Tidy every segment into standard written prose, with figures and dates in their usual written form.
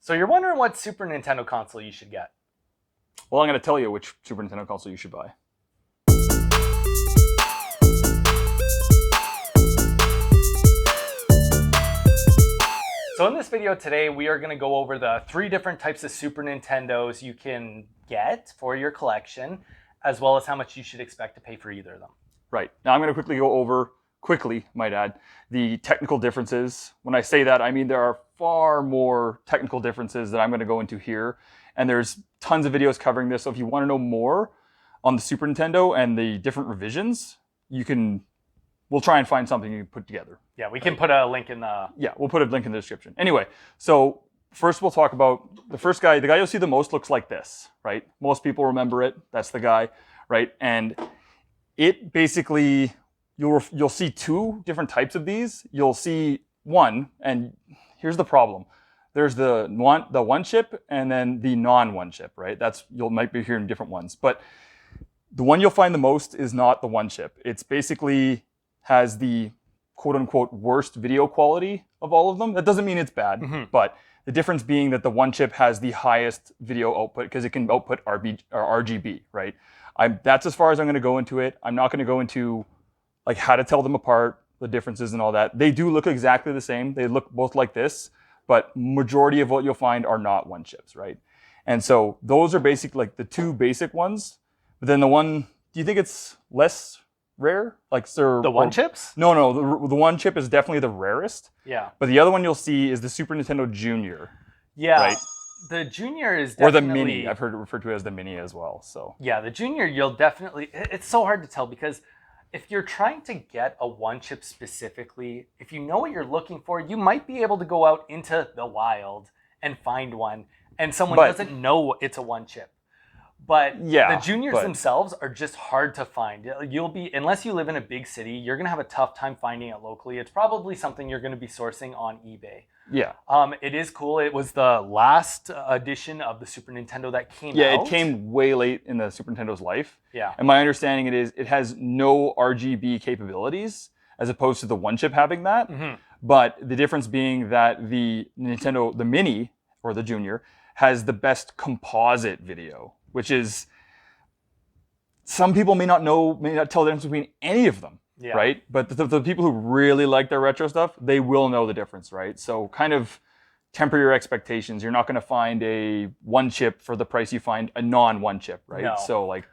So you're wondering what Super Nintendo console you should get. Well, I'm going to tell you which Super Nintendo console you should buy. So in this video today, we are going to go over the 3 different types of Super Nintendos you can get for your collection, as well as how much you should expect to pay for either of them. Right. Now I'm going to quickly go over, might add, the technical differences. When I say that, I mean there are far more technical differences that I'm going to go into here. And there's tons of videos covering this. So if you want to know more on the Super Nintendo and the different revisions, we'll try and find something you can put together. Yeah, we can put a link in the... Yeah, we'll put a link in the description. Anyway, so first we'll talk about the first guy. The guy you'll see the most looks like this, right? Most people remember it. That's the guy, right? And it basically, you'll see 2 different types of these. You'll see one, and here's the problem. There's the one chip and then the non-one chip, right? You might be hearing different ones, but the one you'll find the most is not the one chip. It's basically has the quote-unquote worst video quality of all of them. That doesn't mean it's bad, but the difference being that the one chip has the highest video output because it can output RGB, right? That's as far as I'm going to go into it. I'm not going to go into like how to tell them apart, the differences and all that. They do look exactly the same. They look both like this, but majority of what you'll find are not one chips, right? And so those are basically like the 2 basic ones. But then the one, do you think it's less rare? Like the one chips? No, the one chip is definitely the rarest. Yeah. But the other one you'll see is the Super Nintendo Junior. Yeah. Right? The Junior is definitely... Or the Mini. I've heard it referred to as the Mini as well. So yeah, the Junior, you'll definitely... It's so hard to tell because if you're trying to get a one chip specifically, if you know what you're looking for, you might be able to go out into the wild and find one, and someone doesn't know it's a one chip. But the Juniors themselves are just hard to find. Unless you live in a big city, you're going to have a tough time finding it locally. It's probably something you're going to be sourcing on eBay. Yeah. It is cool. It was the last edition of the Super Nintendo that came out. Yeah, it came way late in the Super Nintendo's life. Yeah. And my understanding it has no RGB capabilities as opposed to the one chip having that. But the difference being that the Nintendo, the Mini or the Junior, has the best composite video, which is, some people may not tell the difference between any of them, right? But the people who really like their retro stuff, they will know the difference, right? So kind of temper your expectations. You're not going to find a one chip for the price you find a non-one chip, right? No. So like,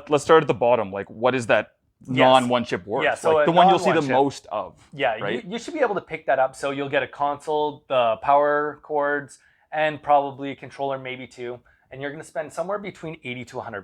let's start at the bottom. Like, what is that non-one chip worth? Yeah, so like the one you'll see the most of. Yeah, right? you should be able to pick that up. So you'll get a console, the power cords, and probably a controller, maybe 2. And you're going to spend somewhere between $80 to $100.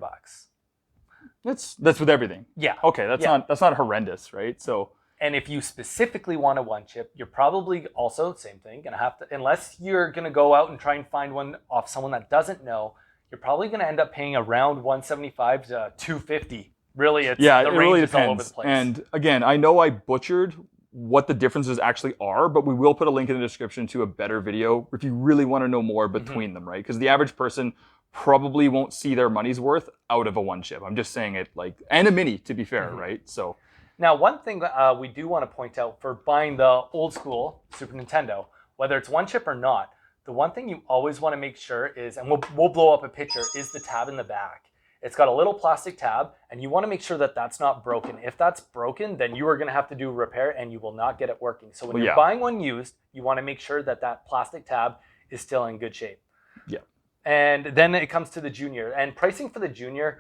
That's with everything. Yeah. Okay, that's not horrendous, right? So. And if you specifically want a one chip, you're probably also same thing gonna have to, unless you're gonna go out and try and find one off someone that doesn't know, you're probably gonna end up paying around $175 to $250. Really, the range really is depends. all over the place. And again, I know I butchered what the differences actually are, but we will put a link in the description to a better video if you really want to know more between them, right? Because the average person probably won't see their money's worth out of a one chip. I'm just saying it and a Mini, to be fair, right? So now, one thing that we do want to point out for buying the old school Super Nintendo, whether it's one chip or not, the one thing you always want to make sure is, and we'll blow up a picture, is the tab in the back. It's got a little plastic tab, and you want to make sure that that's not broken. If that's broken, then you are going to have to do repair, and you will not get it working. So when you're buying one used, you want to make sure that that plastic tab is still in good shape. Yeah. And then it comes to the Junior. And pricing for the Junior,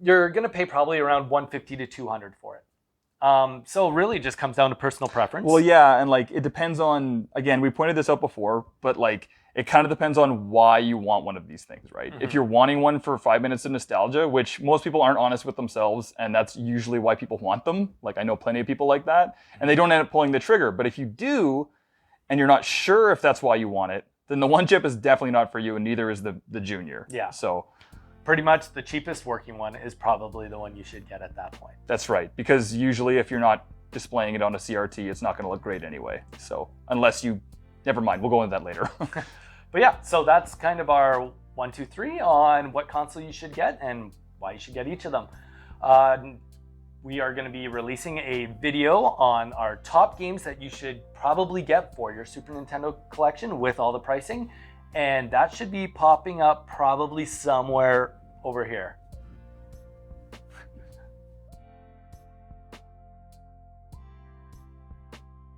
you're going to pay probably around $150 to $200 for it. So really it just comes down to personal preference. Well, yeah, and it depends on, again, we pointed this out before, but it kind of depends on why you want one of these things, right? If you're wanting one for 5 minutes of nostalgia, which most people aren't honest with themselves, and that's usually why people want them. I know plenty of people like that, and they don't end up pulling the trigger. But if you do, and you're not sure if that's why you want it, then the one chip is definitely not for you, and neither is the Junior. Yeah. So pretty much the cheapest working one is probably the one you should get at that point. That's right, because usually if you're not displaying it on a CRT, it's not going to look great anyway. So unless you, never mind, we'll go into that later. But yeah, so that's kind of our 1, 2, 3 on what console you should get and why you should get each of them. We are going to be releasing a video on our top games that you should probably get for your Super Nintendo collection with all the pricing. and that should be popping up probably somewhere over here.